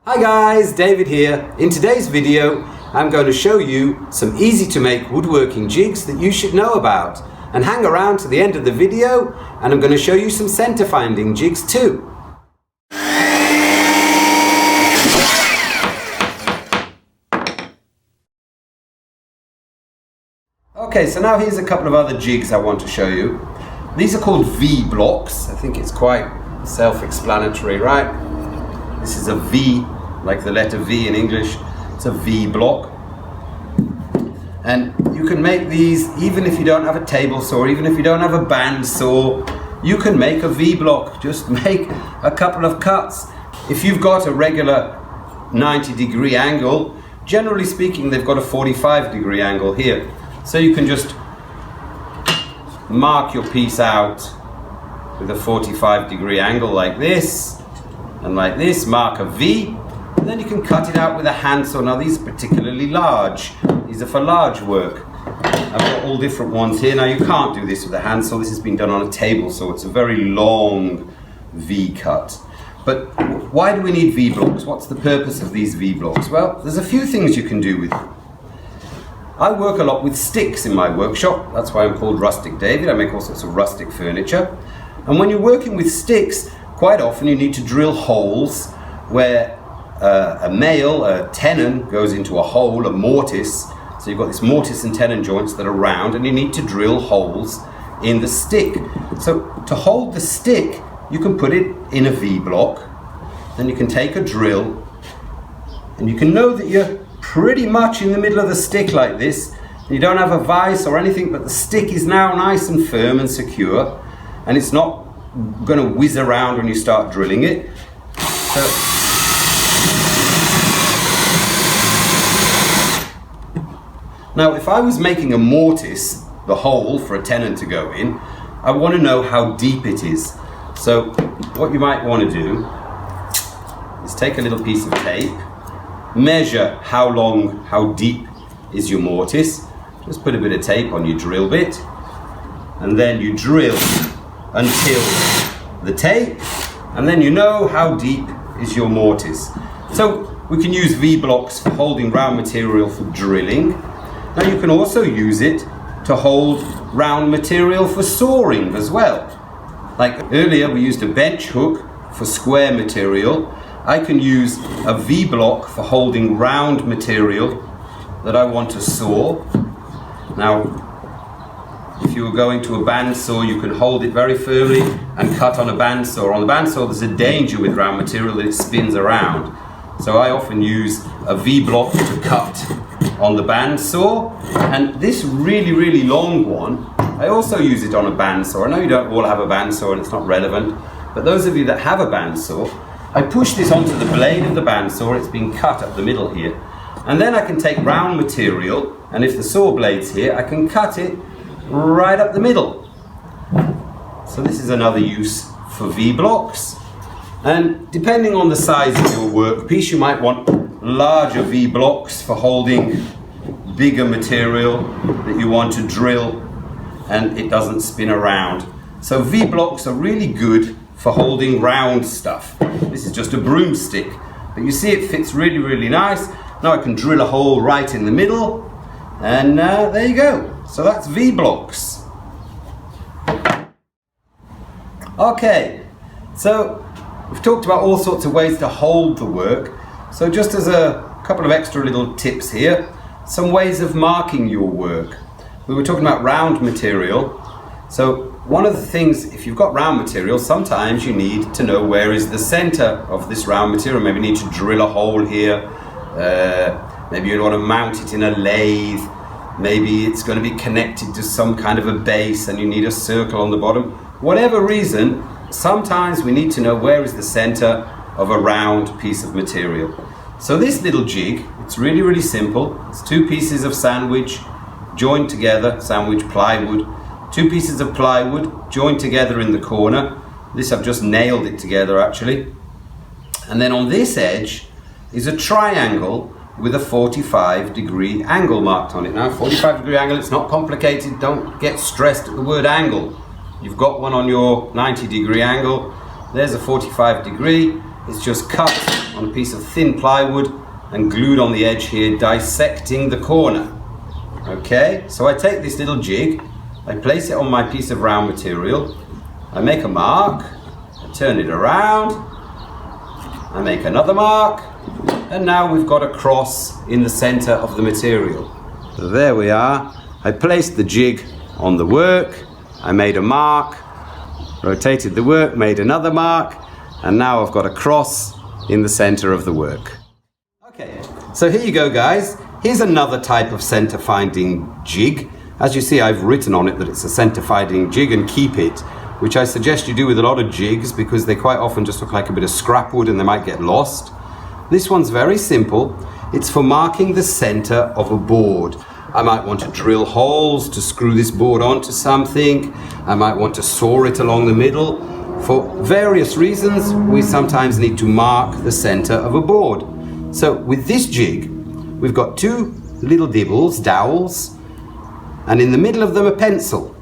Hi guys, David here. In today's video, I'm going to show you some easy to make woodworking jigs that you should know about. And hang around to the end of the video and I'm going to show you some center finding jigs too. Okay, so now here's a couple of other jigs I want to show you. These are called V blocks. I think it's quite self-explanatory, right? This is a V, like the letter V in English. It's a V block. And you can make these even if you don't have a table saw, even if you don't have a band saw, you can make a V block. Just make a couple of cuts. If you've got a regular 90-degree angle, generally speaking, they've got a 45-degree angle here. So you can just mark your piece out with a 45-degree angle like this, and like this, mark a V, and then you can cut it out with a handsaw. Now these are particularly large. These are for large work. I've got all different ones here. Now you can't do this with a handsaw. This has been done on a table saw. It's a very long V cut. But why do we need V blocks? What's the purpose of these V blocks? Well, there's a few things you can do with them. I work a lot with sticks in my workshop. That's why I'm called Rustic David. I make all sorts of rustic furniture. And when you're working with sticks, quite often you need to drill holes where a nail, a tenon, goes into a hole, a mortise. So you've got this mortise and tenon joints that are round, and you need to drill holes in the stick. So to hold the stick, you can put it in a V block. Then you can take a drill, and you can know that you're pretty much in the middle of the stick like this. You don't have a vise or anything, but the stick is now nice and firm and secure, and it's not going to whiz around when you start drilling it. So, now if I was making a mortise, the hole for a tenon to go in, I want to know how deep it is. So what you might want to do is take a little piece of tape, measure how long, how deep is your mortise. Just put a bit of tape on your drill bit, and then you drill until the tape, and then you know how deep is your mortise. So we can use V blocks for holding round material for drilling. Now you can also use it to hold round material for sawing as well. Like earlier we used a bench hook for square material. I can use a V block for holding round material that I want to saw. Now, if you were going to a bandsaw, you can hold it very firmly and cut on a bandsaw. On the bandsaw, there's a danger with round material that it spins around. So I often use a V block to cut on the bandsaw. And this really, really long one, I also use it on a bandsaw. I know you don't all have a bandsaw and it's not relevant, but those of you that have a bandsaw, I push this onto the blade of the bandsaw. It's been cut up the middle here. And then I can take round material, and if the saw blade's here, I can cut it right up the middle. So this is another use for V blocks. And depending on the size of your workpiece, you might want larger V blocks for holding bigger material that you want to drill and it doesn't spin around. So V blocks are really good for holding round stuff. This is just a broomstick, but you see it fits really, really nice. Now I can drill a hole right in the middle, and there you go. So that's V blocks. Okay, so we've talked about all sorts of ways to hold the work. So just as a couple of extra little tips here, some ways of marking your work. We were talking about round material. So one of the things, if you've got round material, sometimes you need to know where is the center of this round material. Maybe you need to drill a hole here. Maybe you want to mount it in a lathe. Maybe it's going to be connected to some kind of a base and you need a circle on the bottom. Whatever reason, sometimes we need to know where is the center of a round piece of material. So this little jig, it's really, really simple. It's two pieces of sandwich joined together, sandwich plywood. Two pieces of plywood joined together in the corner. This I've just nailed it together actually. And then on this edge is a triangle with a 45-degree angle marked on it. Now 45-degree angle, it's not complicated. Don't get stressed at the word angle. You've got one on your 90-degree angle. There's a 45 degree. It's just cut on a piece of thin plywood and glued on the edge here, dissecting the corner. Okay, so I take this little jig, I place it on my piece of round material, I make a mark, I turn it around, I make another mark, and now we've got a cross in the center of the material. So there we are. I placed the jig on the work, I made a mark, rotated the work, made another mark, and now I've got a cross in the center of the work. Okay, so here you go guys. Here's another type of center finding jig. As you see, I've written on it that it's a center finding jig and keep it, which I suggest you do with a lot of jigs because they quite often just look like a bit of scrap wood and they might get lost. This one's very simple. It's for marking the center of a board. I might want to drill holes to screw this board onto something. I might want to saw it along the middle. For various reasons, we sometimes need to mark the center of a board. So with this jig, we've got two little dowels, and in the middle of them a pencil.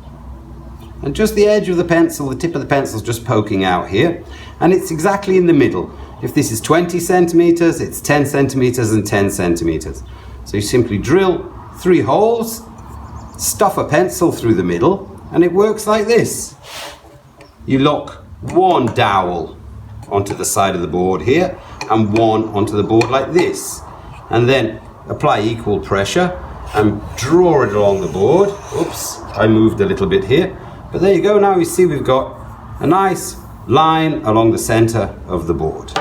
And just the edge of the pencil, the tip of the pencil is just poking out here, and it's exactly in the middle. If this is 20 centimeters, it's 10 centimeters and 10 centimeters. So you simply drill 3 holes, stuff a pencil through the middle, and it works like this. You lock one dowel onto the side of the board here and one onto the board like this, and then apply equal pressure and draw it along the board. Oops, I moved a little bit here, but there you go. Now you see we've got a nice line along the center of the board.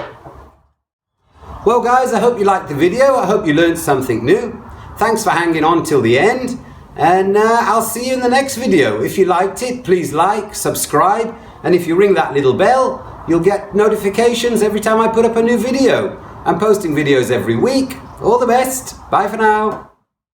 Well guys, I hope you liked the video. I hope you learned something new. Thanks for hanging on till the end, and I'll see you in the next video. If you liked it, please like, subscribe, and if you ring that little bell, you'll get notifications every time I put up a new video. I'm posting videos every week. All the best. Bye for now.